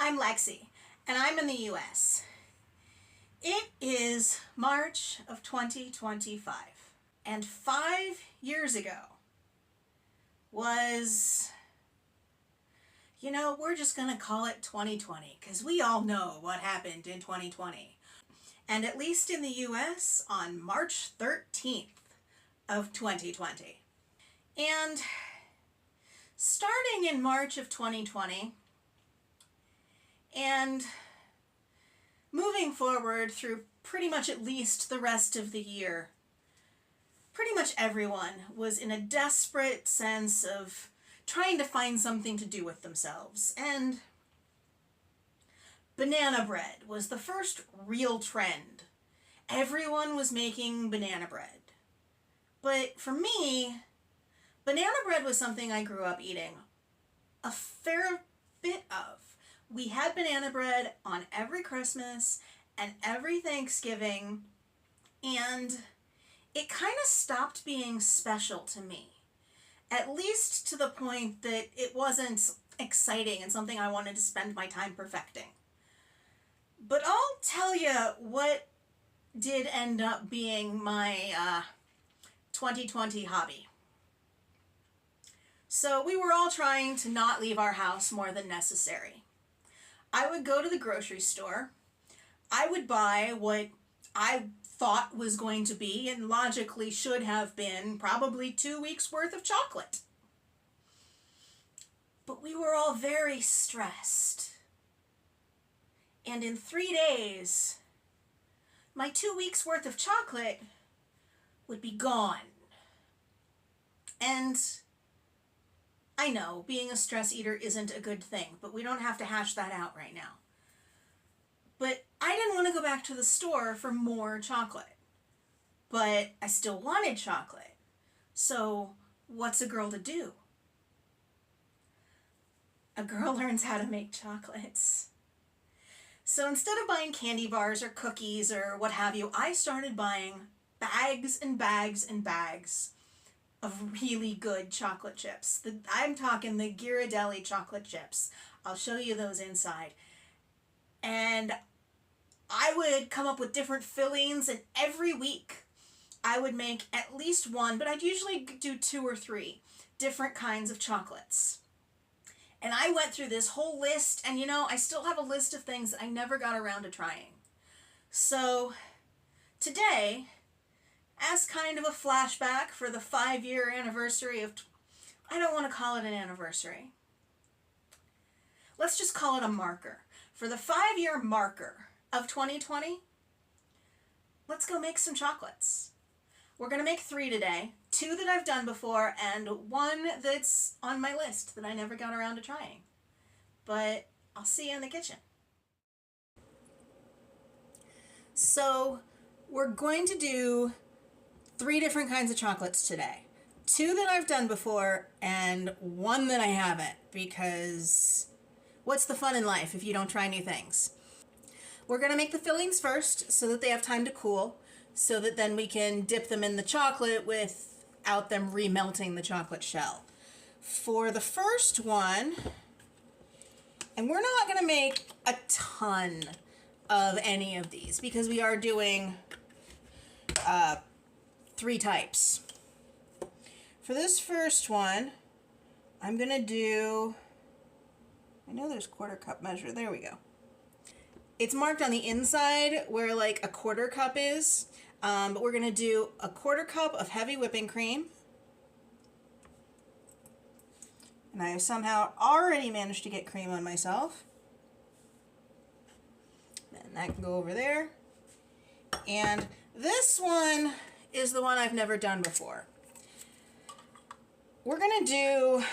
I'm Lexi, and I'm in the US. It is March of 2025, and 5 years ago was, we're just gonna call it 2020, because we all know what happened in 2020. And at least in the US, on March 13th of 2020. And starting in March of 2020, and moving forward through pretty much at least the rest of the year, pretty much everyone was in a desperate sense of trying to find something to do with themselves. And banana bread was the first real trend. Everyone was making banana bread. But for me, banana bread was something I grew up eating a fair bit of. We had banana bread on every Christmas and every Thanksgiving, and it kind of stopped being special to me. At least to the point that it wasn't exciting and something I wanted to spend my time perfecting. But I'll tell you what did end up being my 2020 hobby. So we were all trying to not leave our house more than necessary. I would go to the grocery store. I would buy what I thought was going to be, and logically should have been, probably 2 weeks worth of chocolate. But we were all very stressed. And in 3 days, my 2 weeks worth of chocolate would be gone. And I know being a stress eater isn't a good thing, but we don't have to hash that out right now. But I didn't want to go back to the store for more chocolate. But I still wanted chocolate. So what's a girl to do? A girl learns how to make chocolates. So instead of buying candy bars or cookies or what have you, I started buying bags and bags and bags of really good chocolate chips. I'm talking the Ghirardelli chocolate chips. I'll show you those inside. And I would come up with different fillings, and every week I would make at least one, but I'd usually do 2 or 3 different kinds of chocolates. And I went through this whole list, and I still have a list of things that I never got around to trying. So today, as kind of a flashback for the 5-year anniversary of, I don't want to call it an anniversary. Let's just call it a marker. For the 5-year marker of 2020, let's go make some chocolates. We're going to make 3 today, 2 that I've done before, and 1 that's on my list that I never got around to trying. But I'll see you in the kitchen. So we're going to do 3 different kinds of chocolates today. 2 that I've done before and 1 that I haven't, because what's the fun in life if you don't try new things? We're going to make the fillings first so that they have time to cool, so that then we can dip them in the chocolate without them remelting the chocolate shell. For the first one, and we're not going to make a ton of any of these because we are doing 3 types. For this first one, I'm going to do, I know there's 1/4 cup measure, there we go. It's marked on the inside where like a 1/4 cup is, but we're going to do a 1/4 cup of heavy whipping cream. And I have somehow already managed to get cream on myself. And that can go over there. And this one is the one I've never done before. We're going to do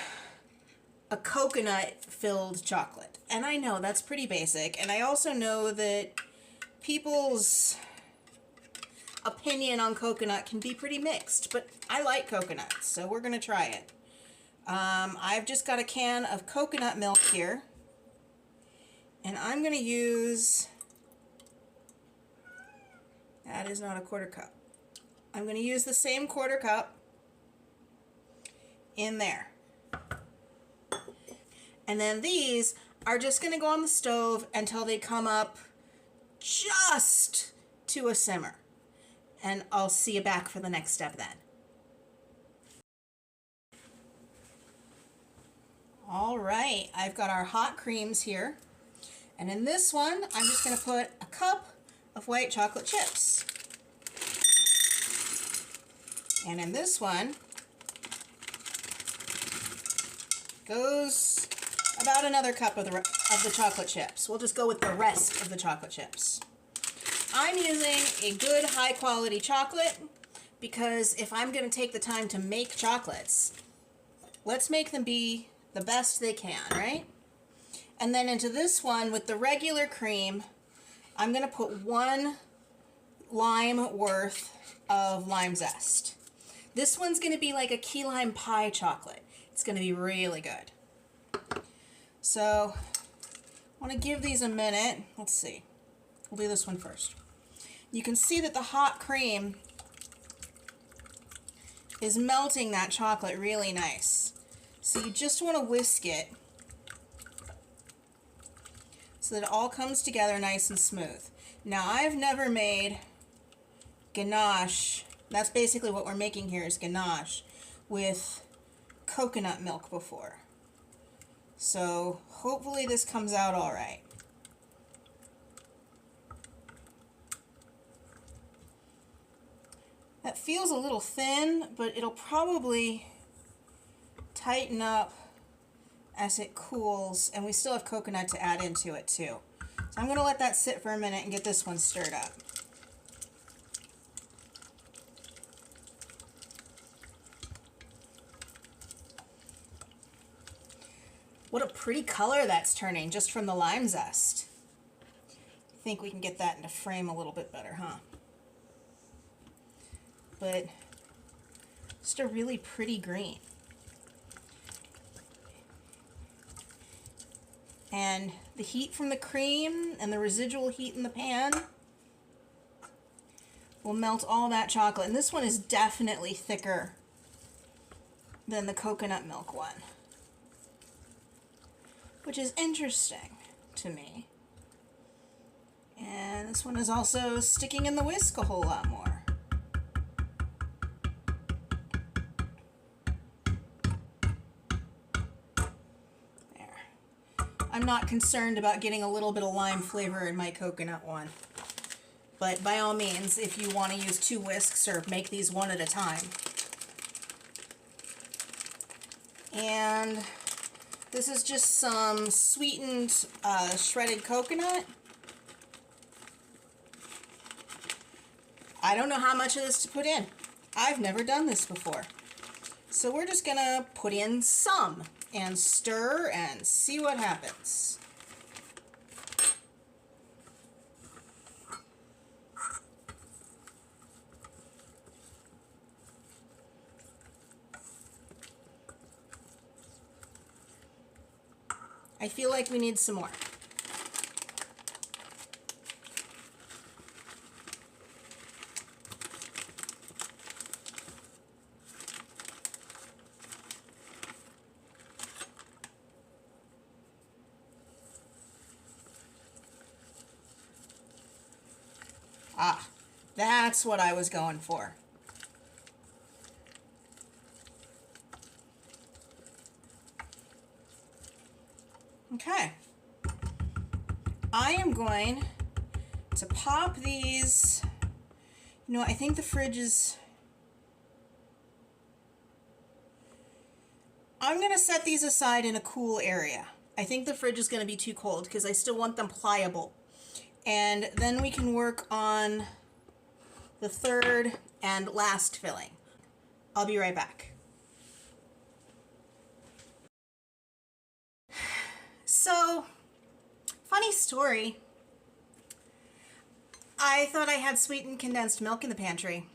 a coconut filled chocolate. And I know that's pretty basic. And I also know that people's opinion on coconut can be pretty mixed, but I like coconut, so we're going to try it. I've just got a can of coconut milk here. And I'm going to use, that is not a 1/4 cup. I'm going to use the same 1/4 cup in there. And then these are just going to go on the stove until they come up just to a simmer. And I'll see you back for the next step then. All right, I've got our hot creams here. And in this one, I'm just going to put a cup of white chocolate chips. And in this one goes about another cup of the chocolate chips. We'll just go with the rest of the chocolate chips. I'm using a good high quality chocolate because if I'm going to take the time to make chocolates, let's make them be the best they can, right? And then into this one with the regular cream, I'm going to put 1 lime worth of lime zest. This one's going to be like a key lime pie chocolate. It's going to be really good. So I want to give these a minute. Let's see. We'll do this one first. You can see that the hot cream is melting that chocolate really nice. So you just want to whisk it so that it all comes together nice and smooth. Now, I've never made ganache. That's basically what we're making here is ganache with coconut milk before. So hopefully this comes out all right. That feels a little thin, but it'll probably tighten up as it cools, and we still have coconut to add into it too. So I'm going to let that sit for a minute and get this one stirred up. What a pretty color that's turning just from the lime zest. I think we can get that into frame a little bit better, huh? But just a really pretty green. And the heat from the cream and the residual heat in the pan will melt all that chocolate. And this one is definitely thicker than the coconut milk one, which is interesting to me. And this one is also sticking in the whisk a whole lot more. I'm not concerned about getting a little bit of lime flavor in my coconut one. But by all means, if you want to use 2 whisks or make these one at a time. And this is just some sweetened shredded coconut. I don't know how much of this to put in. I've never done this before. So we're just gonna put in some and stir and see what happens. I feel like we need some more. Ah, that's what I was going for. Okay. I am going to pop these. You know, I think the fridge is... I'm going to set these aside in a cool area. I think the fridge is going to be too cold because I still want them pliable. And then we can work on the third and last filling. I'll be right back. So, funny story. I thought I had sweetened condensed milk in the pantry.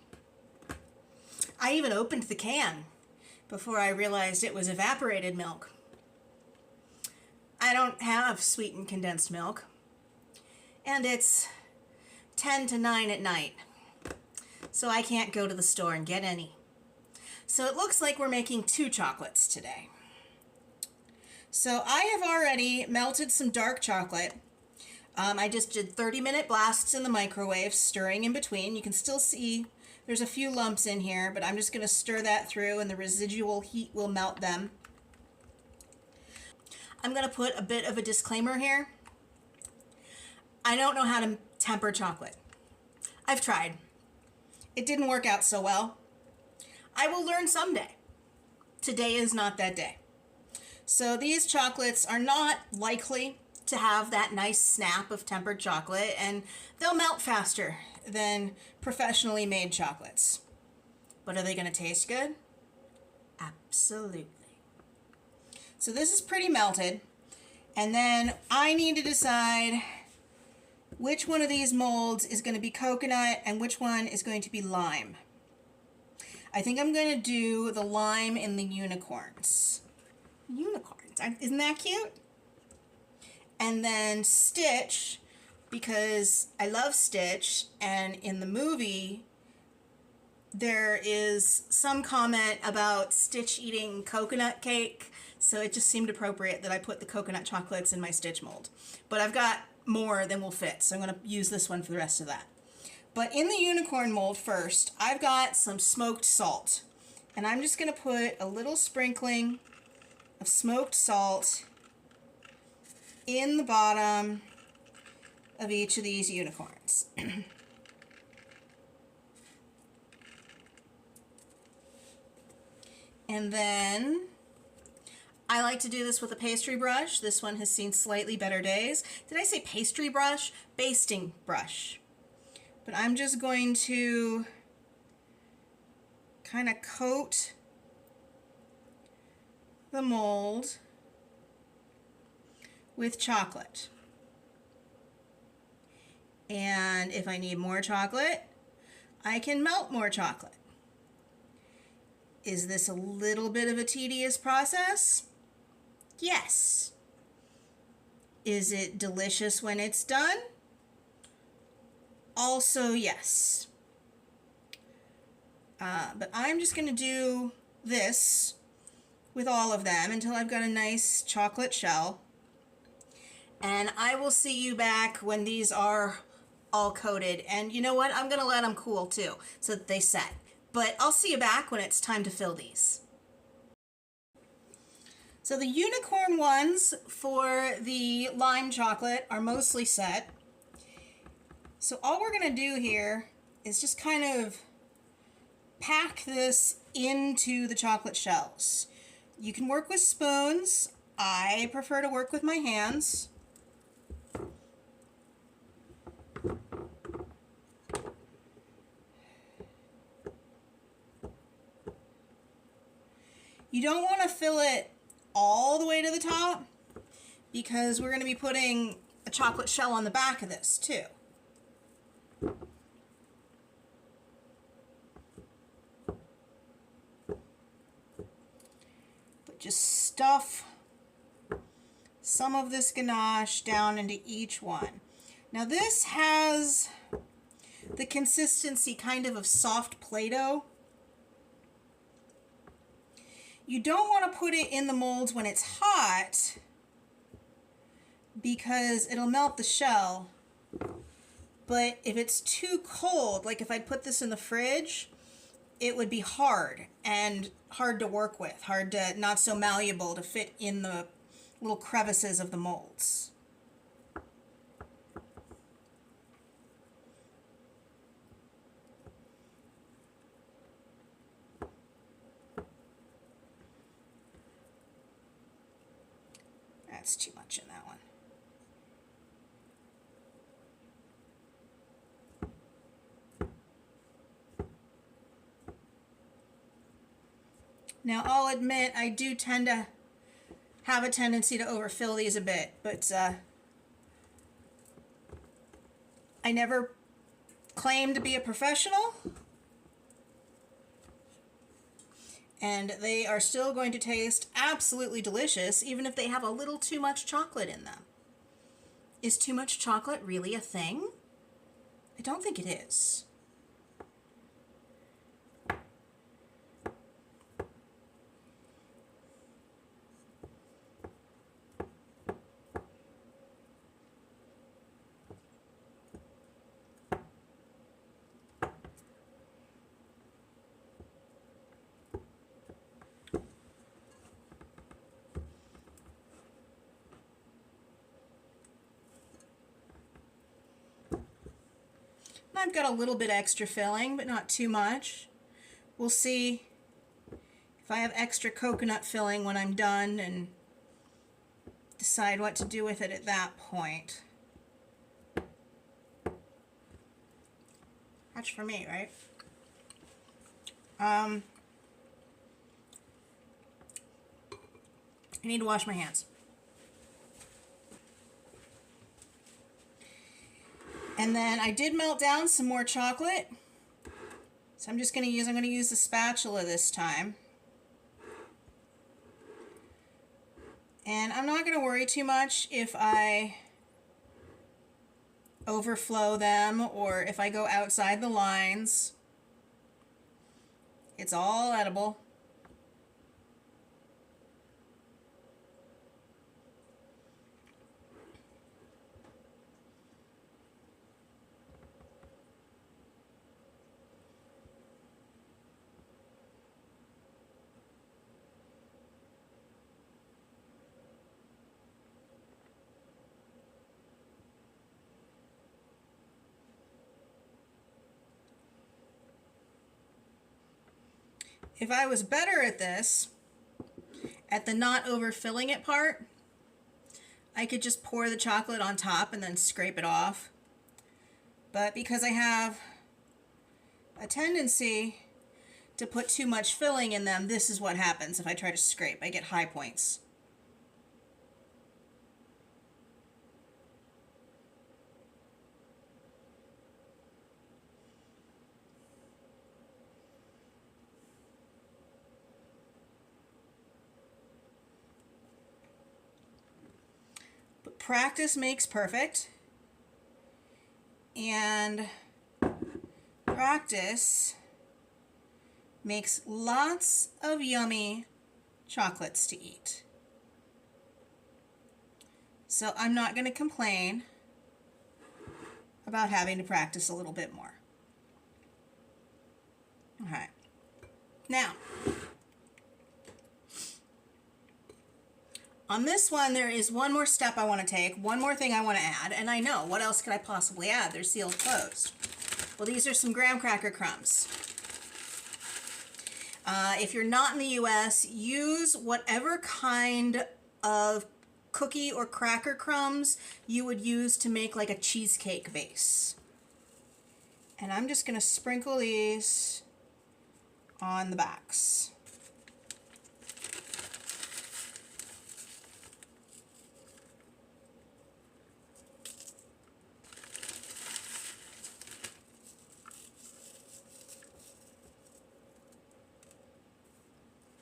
I even opened the can before I realized it was evaporated milk. I don't have sweetened condensed milk. And it's 10 to 9 at night, so I can't go to the store and get any. So it looks like we're making 2 chocolates today. So I have already melted some dark chocolate. I just did 30-minute blasts in the microwave, stirring in between. You can still see there's a few lumps in here, but I'm just going to stir that through and the residual heat will melt them. I'm going to put a bit of a disclaimer here. I don't know how to temper chocolate. I've tried. It didn't work out so well. I will learn someday. Today is not that day. So these chocolates are not likely to have that nice snap of tempered chocolate, and they'll melt faster than professionally made chocolates. But are they going to taste good? Absolutely. So this is pretty melted, and then I need to decide which one of these molds is going to be coconut and which one is going to be lime. I think I'm going to do the lime in the unicorns. Unicorns, isn't that cute? And then Stitch, because I love Stitch, and in the movie there is some comment about Stitch eating coconut cake, so it just seemed appropriate that I put the coconut chocolates in my Stitch mold. But I've got more than will fit, so I'm going to use this one for the rest of that. But in the unicorn mold first, I've got some smoked salt, and I'm just going to put a little sprinkling of smoked salt in the bottom of each of these unicorns. And then I like to do this with a pastry brush. This one has seen slightly better days. Did I say pastry brush? Basting brush. But I'm just going to kind of coat the mold with chocolate. And if I need more chocolate, I can melt more chocolate. Is this a little bit of a tedious process? Yes. Is it delicious when it's done? Also yes. But I'm just going to do this with all of them until I've got a nice chocolate shell. And I will see you back when these are all coated. And you know what? I'm going to let them cool too so that they set. But I'll see you back when it's time to fill these. So the unicorn ones for the lime chocolate are mostly set. So all we're going to do here is just kind of pack this into the chocolate shells. You can work with spoons. I prefer to work with my hands. You don't want to fill it all the way to the top because we're going to be putting a chocolate shell on the back of this too. But just stuff some of this ganache down into each one. Now this has the consistency kind of soft Play-Doh. You don't want to put it in the molds when it's hot because it'll melt the shell. But if it's too cold, like if I'd put this in the fridge, it would be hard and hard to work with, not so malleable to fit in the little crevices of the molds. That's too much in that one. Now I'll admit I do tend to have a tendency to overfill these a bit, but I never claimed to be a professional. And they are still going to taste absolutely delicious, even if they have a little too much chocolate in them. Is too much chocolate really a thing? I don't think it is. I've got a little bit extra filling, but not too much. We'll see if I have extra coconut filling when I'm done and decide what to do with it at that point. That's for me, right? I need to wash my hands. And then I did melt down some more chocolate. So I'm going to use the spatula this time. And I'm not going to worry too much if I overflow them or if I go outside the lines. It's all edible. If I was better at this, at the not overfilling it part, I could just pour the chocolate on top and then scrape it off. But because I have a tendency to put too much filling in them, this is what happens if I try to scrape. I get high points. Practice makes perfect, and practice makes lots of yummy chocolates to eat. So I'm not going to complain about having to practice a little bit more. Okay. Now, on this one, there is one more step I want to take, one more thing I want to add, and I know, what else could I possibly add? They're sealed closed. Well, these are some graham cracker crumbs. If you're not in the US, use whatever kind of cookie or cracker crumbs you would use to make like a cheesecake base. And I'm just going to sprinkle these on the backs.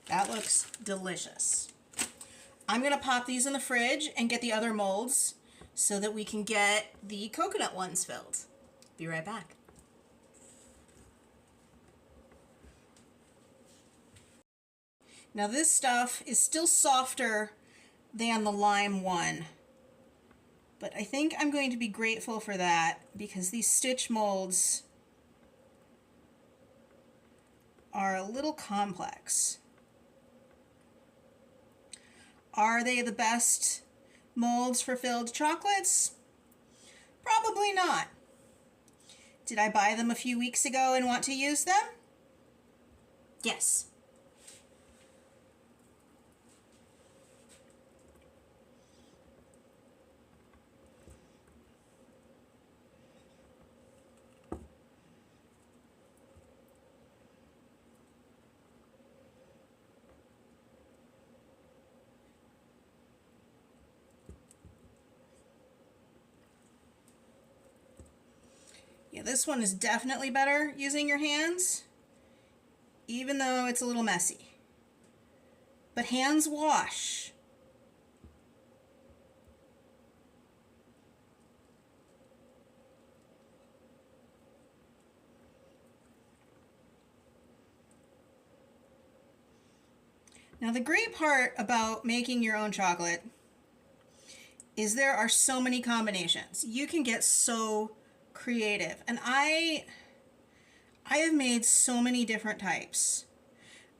That looks delicious. I'm going to pop these in the fridge and get the other molds so that we can get the coconut ones filled. Be right back. Now this stuff is still softer than the lime one, but I think I'm going to be grateful for that because these stitch molds are a little complex. Are they the best molds for filled chocolates? Probably not. Did I buy them a few weeks ago and want to use them? Yes. Yeah, this one is definitely better using your hands, even though it's a little messy. But hands wash. Now the great part about making your own chocolate is there are so many combinations. You can get so creative, and I have made so many different types.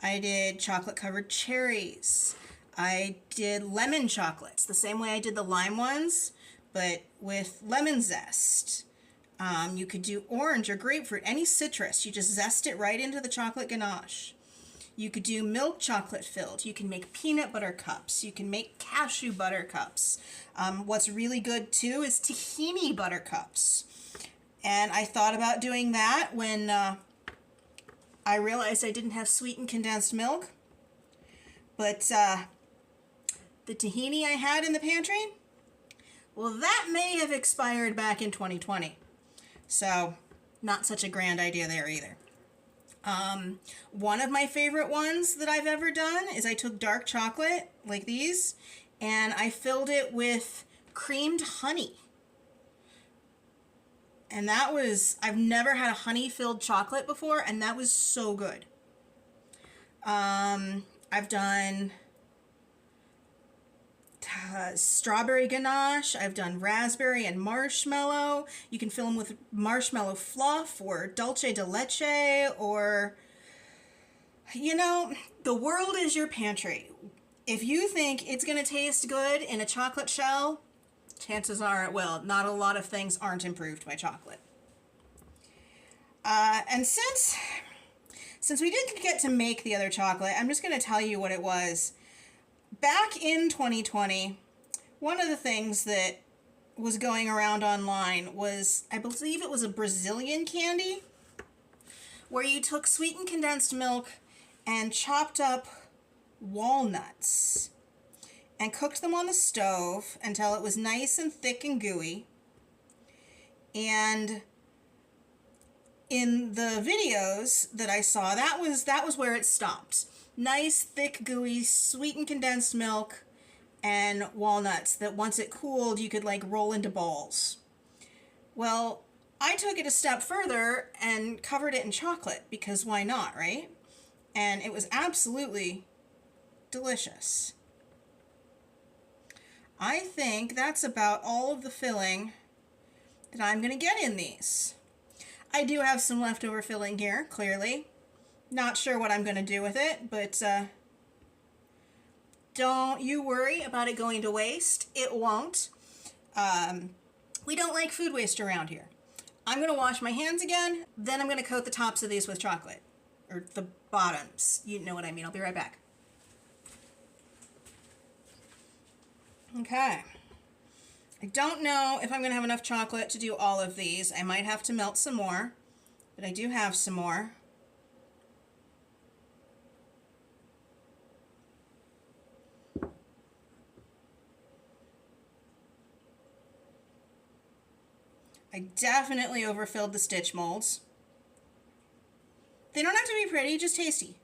I did chocolate covered cherries. I did lemon chocolates the same way I did the lime ones, but with lemon zest. You could do orange or grapefruit, any citrus. You just zest it right into the chocolate ganache. You could do milk chocolate filled. You can make peanut butter cups. You can make cashew butter cups. What's really good too is tahini butter cups. And I thought about doing that when I realized I didn't have sweetened condensed milk. But the tahini I had in the pantry, well, that may have expired back in 2020. So not such a grand idea there either. One of my favorite ones that I've ever done is I took dark chocolate like these and I filled it with creamed honey. And that was, I've never had a honey filled chocolate before, and that was so good. I've done strawberry ganache. I've done raspberry and marshmallow. You can fill them with marshmallow fluff or dulce de leche, or, you know, the world is your pantry. If you think it's going to taste good in a chocolate shell, chances are it will. Not a lot of things aren't improved by chocolate. And since we didn't get to make the other chocolate, I'm just going to tell you what it was. Back in 2020, one of the things that was going around online was, I believe it was a Brazilian candy, where you took sweetened condensed milk and chopped up walnuts and cooked them on the stove until it was nice and thick and gooey. And in the videos that I saw, that was where it stopped. Nice, thick, gooey, sweetened condensed milk and walnuts that once it cooled, you could like roll into balls. Well, I took it a step further and covered it in chocolate, because why not, right? And it was absolutely delicious. I think that's about all of the filling that I'm going to get in these. I do have some leftover filling here, clearly. Not sure what I'm going to do with it, but don't you worry about it going to waste. It won't. We don't like food waste around here. I'm going to wash my hands again, then I'm going to coat the tops of these with chocolate. Or the bottoms. You know what I mean. I'll be right back. Okay. I don't know if I'm going to have enough chocolate to do all of these. I might have to melt some more, but I do have some more. I definitely overfilled the stitch molds. They don't have to be pretty, just tasty.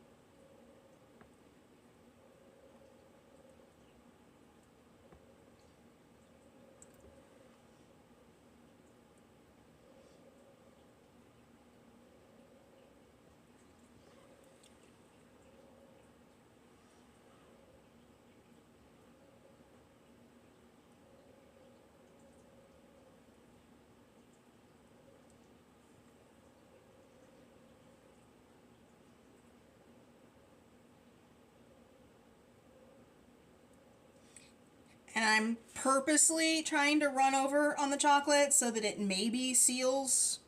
And I'm purposely trying to run over on the chocolate so that it maybe seals.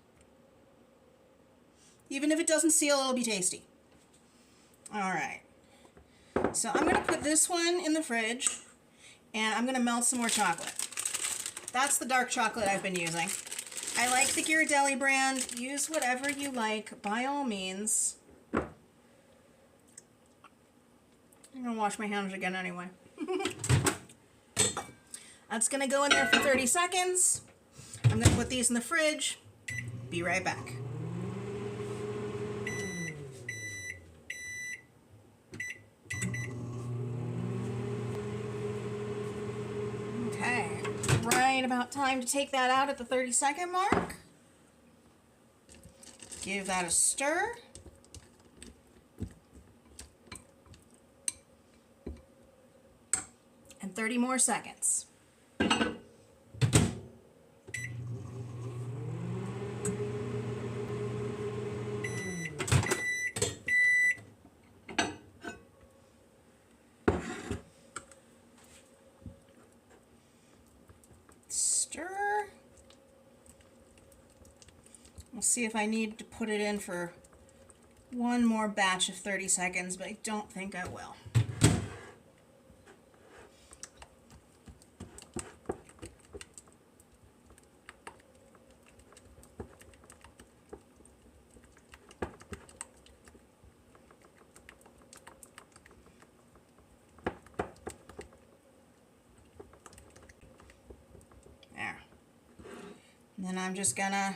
Even if it doesn't seal, it'll be tasty. Alright. So I'm going to put this one in the fridge, and I'm going to melt some more chocolate. That's the dark chocolate I've been using. I like the Ghirardelli brand. Use whatever you like, by all means. I'm going to wash my hands again anyway. That's going to go in there for 30 seconds. I'm going to put these in the fridge. Be right back. Okay, right about time to take that out at the 30-second mark. Give that a stir. And 30 more seconds. Stir. We'll see if I need to put it in for one more batch of 30 seconds, but I don't think I will. There. And then I'm just gonna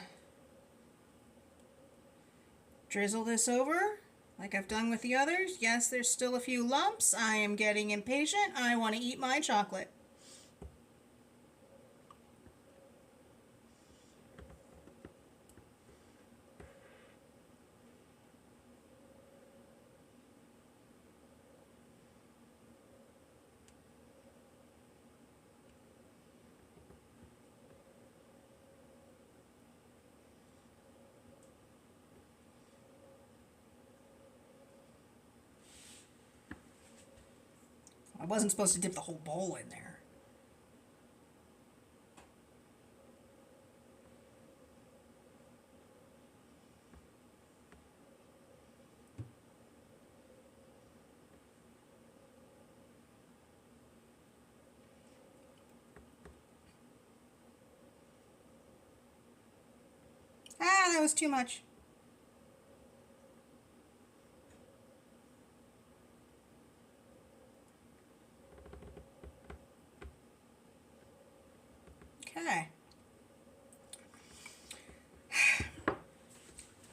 drizzle this over like I've done with the others. Yes, there's still a few lumps. I am getting impatient. I want to eat my chocolate. I wasn't supposed to dip the whole bowl in there. Ah, that was too much. Okay.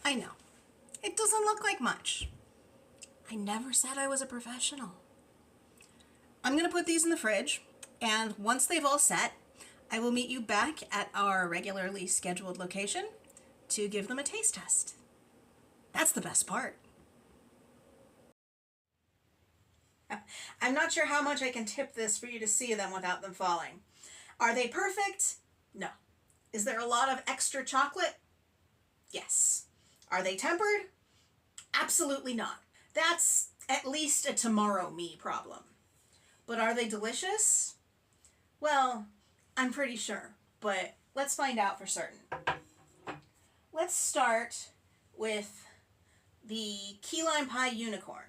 I know. It doesn't look like much. I never said I was a professional. I'm going to put these in the fridge, and once they've all set, I will meet you back at our regularly scheduled location to give them a taste test. That's the best part. I'm not sure how much I can tip this for you to see them without them falling. Are they perfect? No. Is there a lot of extra chocolate? Yes. Are they tempered? Absolutely not. That's at least a tomorrow me problem. But are they delicious? Well, I'm pretty sure, but let's find out for certain. Let's start with the key lime pie unicorn.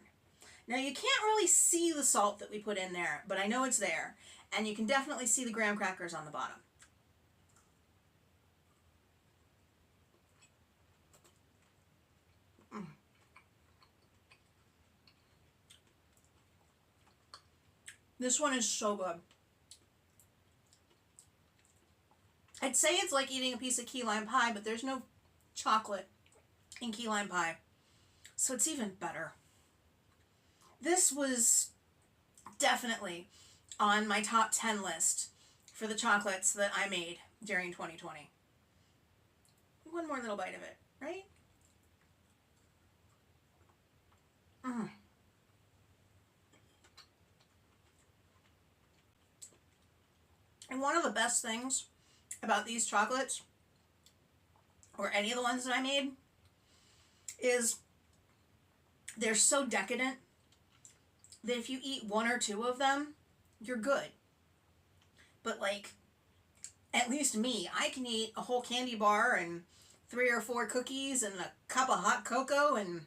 Now you can't really see the salt that we put in there, but I know it's there, and you can definitely see the graham crackers on the bottom. This one is so good. I'd say it's like eating a piece of key lime pie, but there's no chocolate in key lime pie, so it's even better. This was definitely on my top 10 list for the chocolates that I made during 2020. One more little bite of it, right? And one of the best things about these chocolates, or any of the ones that I made, is they're so decadent that if you eat one or two of them, you're good. But like, at least me, I can eat a whole candy bar and 3 or 4 cookies and a cup of hot cocoa and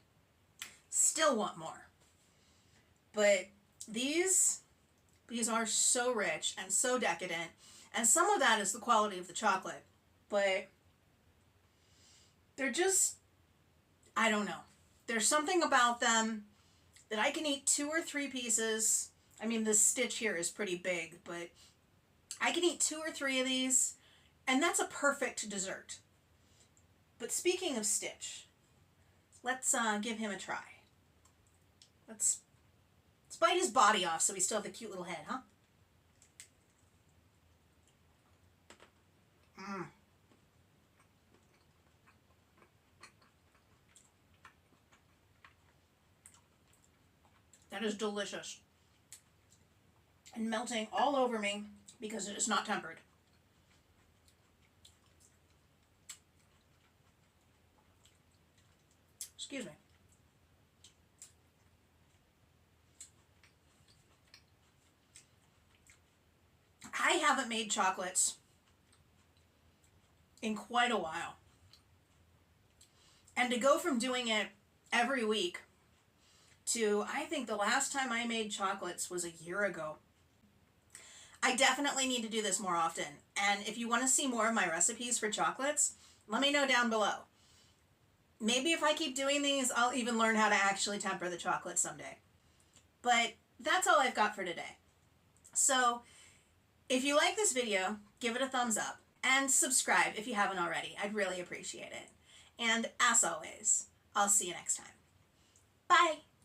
still want more. But these are so rich and so decadent, and some of that is the quality of the chocolate, but they're just, I don't know. There's something about them that I can eat 2 or 3 pieces. I mean, this stitch here is pretty big, but I can eat 2 or 3 of these, and that's a perfect dessert. But speaking of Stitch, let's give him a try. Let's bite his body off so we still have the cute little head, huh? That is delicious. And melting all over me because it is not tempered. Excuse me. I haven't made chocolates in quite a while. And to go from doing it every week to, I think the last time I made chocolates was a year ago. I definitely need to do this more often. And if you want to see more of my recipes for chocolates, let me know down below. Maybe if I keep doing these, I'll even learn how to actually temper the chocolate someday. But that's all I've got for today. So if you like this video, give it a thumbs up and subscribe if you haven't already. I'd really appreciate it. And as always, I'll see you next time. Bye!